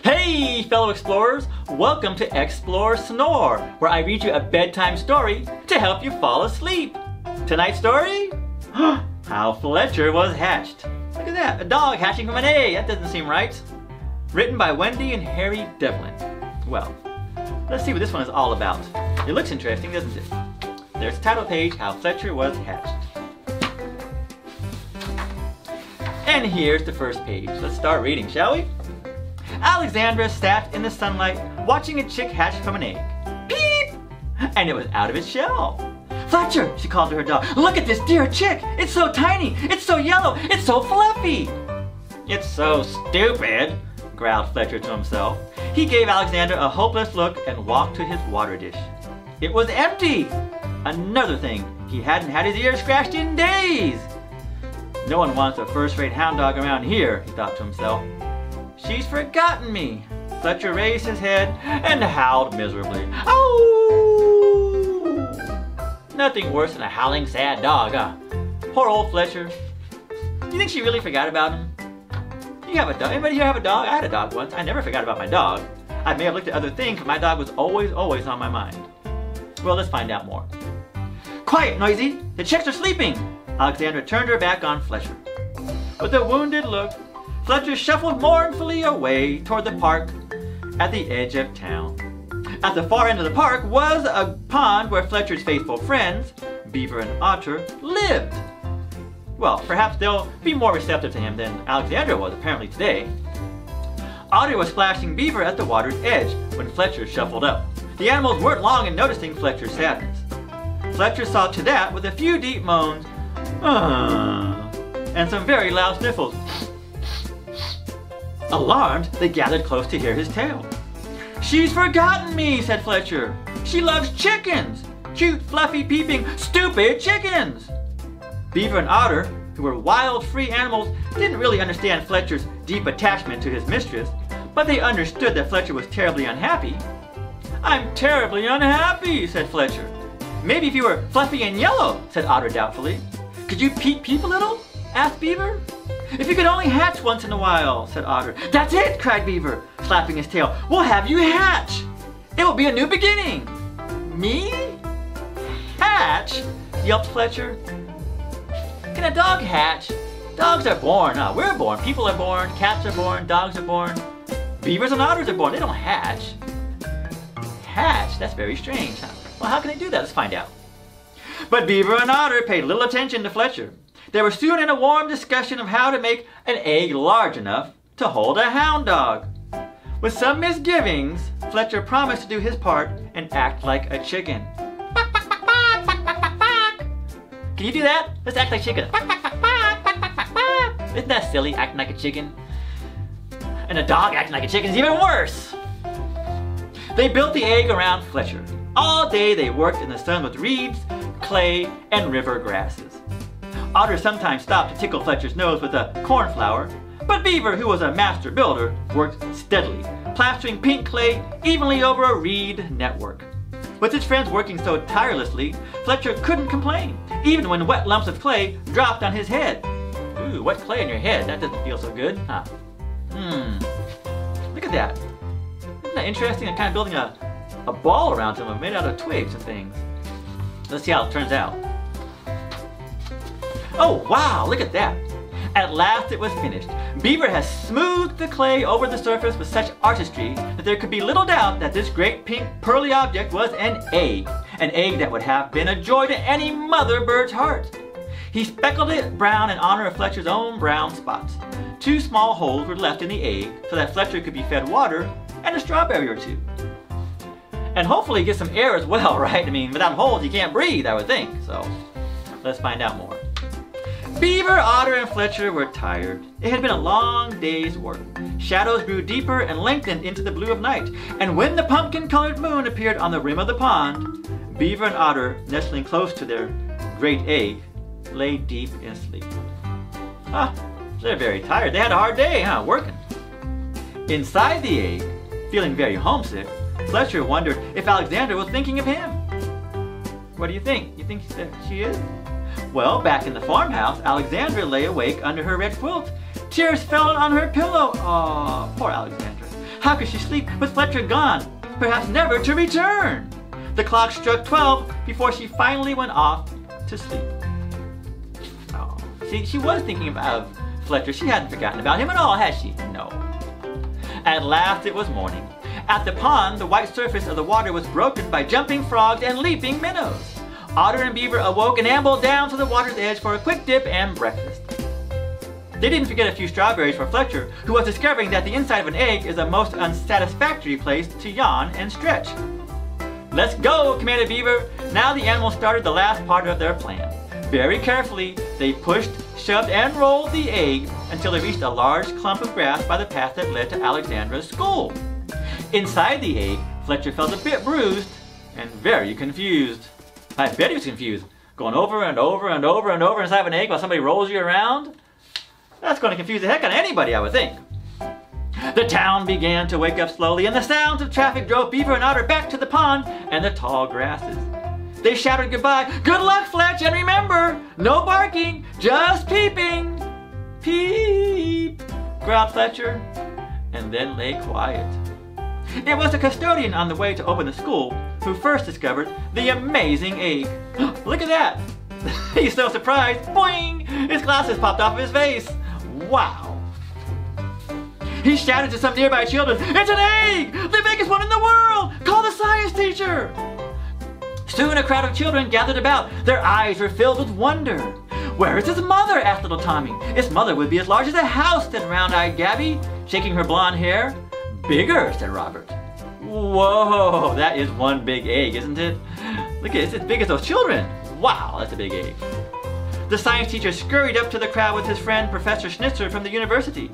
Hey, fellow explorers! Welcome to Xsploor Snore, where I read you a bedtime story to help you fall asleep. Tonight's story? How Fletcher Was Hatched. Look at that, a dog hatching from an egg. That doesn't seem right. Written by Wende and Harry Devlin. Well, let's see what this one is all about. It looks interesting, doesn't it? There's the title page, How Fletcher Was Hatched. And here's the first page. Let's start reading, shall we? Alexandra sat in the sunlight watching a chick hatch from an egg. Peep! And it was out of its shell. Fletcher, she called to her dog, look at this dear chick. It's so tiny. It's so yellow. It's so fluffy. It's so stupid, growled Fletcher to himself. He gave Alexandra a hopeless look and walked to his water dish. It was empty. Another thing, he hadn't had his ears scratched in days. No one wants a first-rate hound dog around here, he thought to himself. She's forgotten me. Fletcher raised his head and howled miserably. Oh! Nothing worse than a howling sad dog, huh? Poor old Fletcher. You think she really forgot about him? You have a dog? Anybody here have a dog? I had a dog once. I never forgot about my dog. I may have looked at other things, but my dog was always on my mind. Well, let's find out more. Quiet, Noisy! The chicks are sleeping! Alexandra turned her back on Fletcher. With a wounded look, Fletcher shuffled mournfully away toward the park at the edge of town. At the far end of the park was a pond where Fletcher's faithful friends, Beaver and Otter, lived. Well, perhaps they'll be more receptive to him than Alexandra was apparently today. Otter was splashing Beaver at the water's edge when Fletcher shuffled up. The animals weren't long in noticing Fletcher's sadness. Fletcher saw to that with a few deep moans, and some very loud sniffles. Alarmed, they gathered close to hear his tale. She's forgotten me, said Fletcher. She loves chickens. Cute, fluffy, peeping, stupid chickens. Beaver and Otter, who were wild, free animals, didn't really understand Fletcher's deep attachment to his mistress, but they understood that Fletcher was terribly unhappy. I'm terribly unhappy, said Fletcher. Maybe if you were fluffy and yellow, said Otter doubtfully. Could you peep a little? Asked Beaver. If you could only hatch once in a while, said Otter. That's it, cried Beaver, slapping his tail. We'll have you hatch. It will be a new beginning. Me? Hatch? Yelped Fletcher. Can a dog hatch? Dogs are born. We're born. People are born. Cats are born. Dogs are born. Beavers and otters are born. They don't hatch. Hatch? That's very strange, huh? Well, how can they do that? Let's find out. But Beaver and Otter paid little attention to Fletcher. They were soon in a warm discussion of how to make an egg large enough to hold a hound dog. With some misgivings, Fletcher promised to do his part and act like a chicken. Can you do that? Let's act like chicken. Isn't that silly, acting like a chicken? And a dog acting like a chicken is even worse. They built the egg around Fletcher. All day they worked in the sun with reeds, clay, and river grasses. Otter sometimes stopped to tickle Fletcher's nose with a cornflower, but Beaver, who was a master builder, worked steadily, plastering pink clay evenly over a reed network. With his friends working so tirelessly, Fletcher couldn't complain, even when wet lumps of clay dropped on his head. Ooh, wet clay on your head, that doesn't feel so good, huh? Look at that. Isn't that interesting? I'm kind of building a ball around him made out of twigs and things. Let's see how it turns out. Oh wow, look at that. At last it was finished. Beaver has smoothed the clay over the surface with such artistry that there could be little doubt that this great pink pearly object was an egg that would have been a joy to any mother bird's heart. He speckled it brown in honor of Fletcher's own brown spots. 2 small holes were left in the egg so that Fletcher could be fed water and a strawberry or two. And hopefully get some air as well, right? I mean, without holes you can't breathe, I would think. So, let's find out more. Beaver, Otter, and Fletcher were tired. It had been a long day's work. Shadows grew deeper and lengthened into the blue of night, and when the pumpkin-colored moon appeared on the rim of the pond, Beaver and Otter, nestling close to their great egg, lay deep in sleep. They're very tired. They had a hard day, working. Inside the egg, feeling very homesick, Fletcher wondered if Alexandra was thinking of him. What do you think? You think she is? Well, back in the farmhouse, Alexandra lay awake under her red quilt. Tears fell on her pillow. Aw, poor Alexandra. How could she sleep with Fletcher gone, perhaps never to return? The clock struck 12 before she finally went off to sleep. Oh, see, she was thinking of Fletcher. She hadn't forgotten about him at all, had she? No. At last it was morning. At the pond, the white surface of the water was broken by jumping frogs and leaping minnows. Otter and Beaver awoke and ambled down to the water's edge for a quick dip and breakfast. They didn't forget a few strawberries for Fletcher, who was discovering that the inside of an egg is a most unsatisfactory place to yawn and stretch. "Let's go," commanded Beaver. Now the animals started the last part of their plan. Very carefully, they pushed, shoved, and rolled the egg until they reached a large clump of grass by the path that led to Alexandra's school. Inside the egg, Fletcher felt a bit bruised and very confused. I bet he was confused. Going over and over and over and over inside of an egg while somebody rolls you around? That's going to confuse the heck out of anybody, I would think. The town began to wake up slowly, and the sounds of traffic drove Beaver and Otter back to the pond and the tall grasses. They shouted goodbye. "Good luck, Fletch, and remember, no barking, just peeping." "Peep," growled Fletcher, and then lay quiet. It was the custodian on the way to open the school who first discovered the amazing egg. Look at that! He's so surprised. Boing! His glasses popped off of his face. Wow! He shouted to some nearby children, "It's an egg! The biggest one in the world! Call the science teacher!" Soon a crowd of children gathered about. Their eyes were filled with wonder. "Where is his mother?" asked little Tommy. "Its mother would be as large as a house," said round-eyed Gabby, shaking her blonde hair. "Bigger," said Robert. "Whoa, that is one big egg, isn't it? Look at it, it's as big as those children. Wow, that's a big egg." The science teacher scurried up to the crowd with his friend Professor Schnitzer from the university.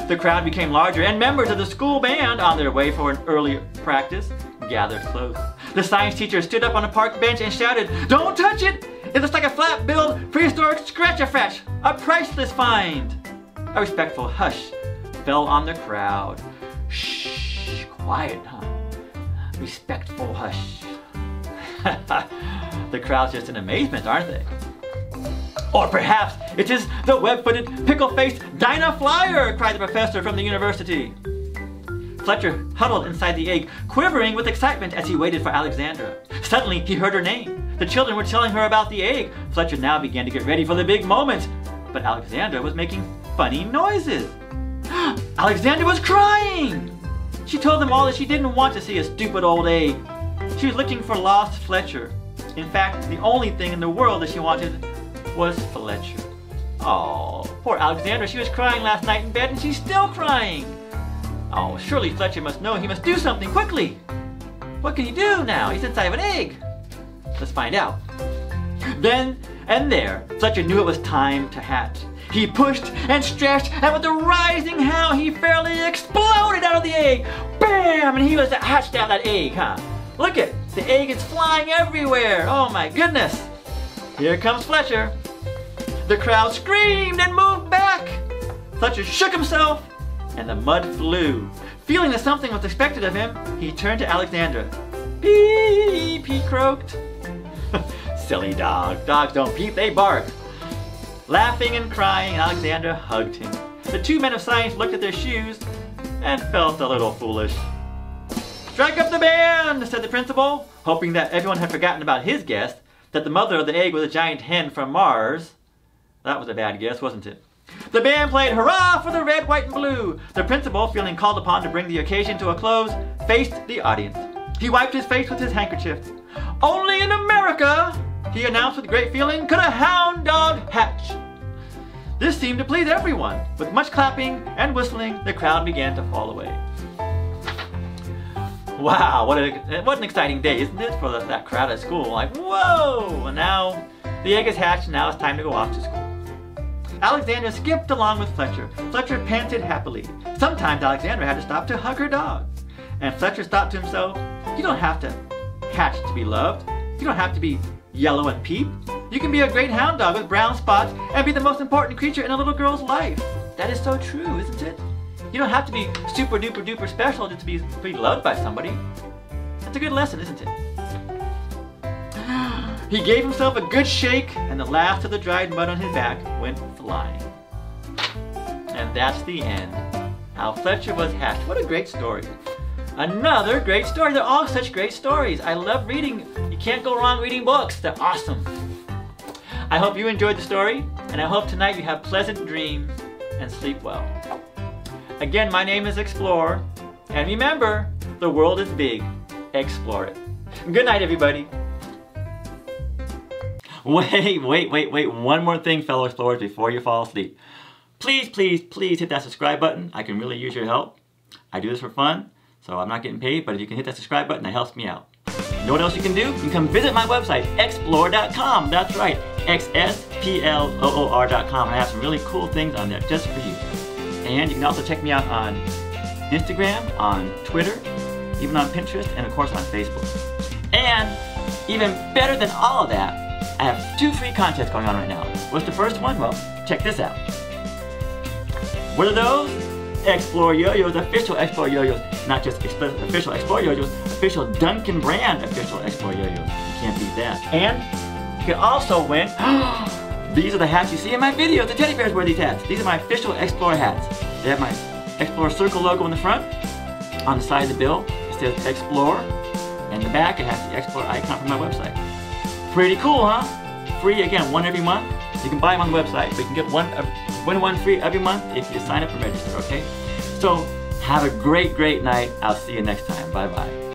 The crowd became larger, and members of the school band, on their way for an early practice, gathered close. The science teacher stood up on a park bench and shouted, "Don't touch it! It looks like a flat-billed prehistoric scratch-a-fretch, a priceless find!" A respectful hush fell on the crowd. Shh, quiet, huh? Respectful hush. The crowd's just in amazement, aren't they? "Or perhaps it is the web-footed, pickle-faced Dinah Flyer!" cried the professor from the university. Fletcher huddled inside the egg, quivering with excitement as he waited for Alexandra. Suddenly, he heard her name. The children were telling her about the egg. Fletcher now began to get ready for the big moment. But Alexandra was making funny noises. Alexandra was crying! She told them all that she didn't want to see a stupid old egg. She was looking for lost Fletcher. In fact, the only thing in the world that she wanted was Fletcher. Oh, poor Alexandra. She was crying last night in bed and she's still crying. Oh, surely Fletcher must know he must do something quickly. What can he do now? He's inside of an egg. Let's find out. Then and there, Fletcher knew it was time to hatch. He pushed and stretched, and with a rising howl, he fairly exploded out of the egg. Bam! And he was hatched out of that egg, huh? Look it, the egg is flying everywhere. Oh my goodness. Here comes Fletcher. The crowd screamed and moved back. Fletcher shook himself, and the mud flew. Feeling that something was expected of him, he turned to Alexandra. "Peep," he croaked. Silly dog. Dogs don't peep, they bark. Laughing and crying, Alexandra hugged him. The two men of science looked at their shoes and felt a little foolish. "Strike up the band," said the principal, hoping that everyone had forgotten about his guess, that the mother of the egg was a giant hen from Mars. That was a bad guess, wasn't it? The band played "Hurrah for the Red, White, and Blue." The principal, feeling called upon to bring the occasion to a close, faced the audience. He wiped his face with his handkerchief. "Only in America," he announced with great feeling, "could a hound dog hatch." This seemed to please everyone. With much clapping and whistling, the crowd began to fall away. Wow, what an exciting day, isn't it, for that crowd at school? Like, whoa! And now the egg is hatched, and now it's time to go off to school. Alexandra skipped along with Fletcher. Fletcher panted happily. Sometimes Alexandra had to stop to hug her dog. And Fletcher thought to himself, you don't have to hatch to be loved. You don't have to be yellow and peep. You can be a great hound dog with brown spots and be the most important creature in a little girl's life. That is so true, isn't it? You don't have to be super duper duper special just to be loved by somebody. That's a good lesson, isn't it? He gave himself a good shake, and the last of the dried mud on his back went flying. And that's the end How Fletcher Was Hatched. What a great story. Another great story. They're all such great stories. I love reading. You can't go wrong reading books. They're awesome. I hope you enjoyed the story, and I hope tonight you have pleasant dreams and sleep well. Again, my name is Xsploor, and remember, the world is big. Explore it. Good night, everybody. Wait. One more thing, fellow explorers, before you fall asleep. Please hit that subscribe button. I can really use your help. I do this for fun, so I'm not getting paid, but if you can hit that subscribe button, that helps me out. You know what else you can do? You can come visit my website, xsploor.com. That's right, xsploor.com. I have some really cool things on there just for you. And you can also check me out on Instagram, on Twitter, even on Pinterest, and of course on Facebook. And even better than all of that, I have 2 free contests going on right now. What's the first one? Well, check this out. What are those? Xsploor Yo-Yos, official Xsploor Yo-Yos. Not just official Xsploor Yo-Yos, official Duncan brand official Xsploor Yo-Yos. You can't beat that. And you can also win, these are the hats you see in my videos. The teddy bears wear these hats. These are my official Xsploor hats. They have my Xsploor circle logo in the front. On the side of the bill, it says Xsploor. And in the back, it has the Xsploor icon from my website. Pretty cool, huh? Free, again, 1 every month. You can buy them on the website, but you can get one free every month if you sign up and register, okay? So, have a great night. I'll see you next time. Bye-bye.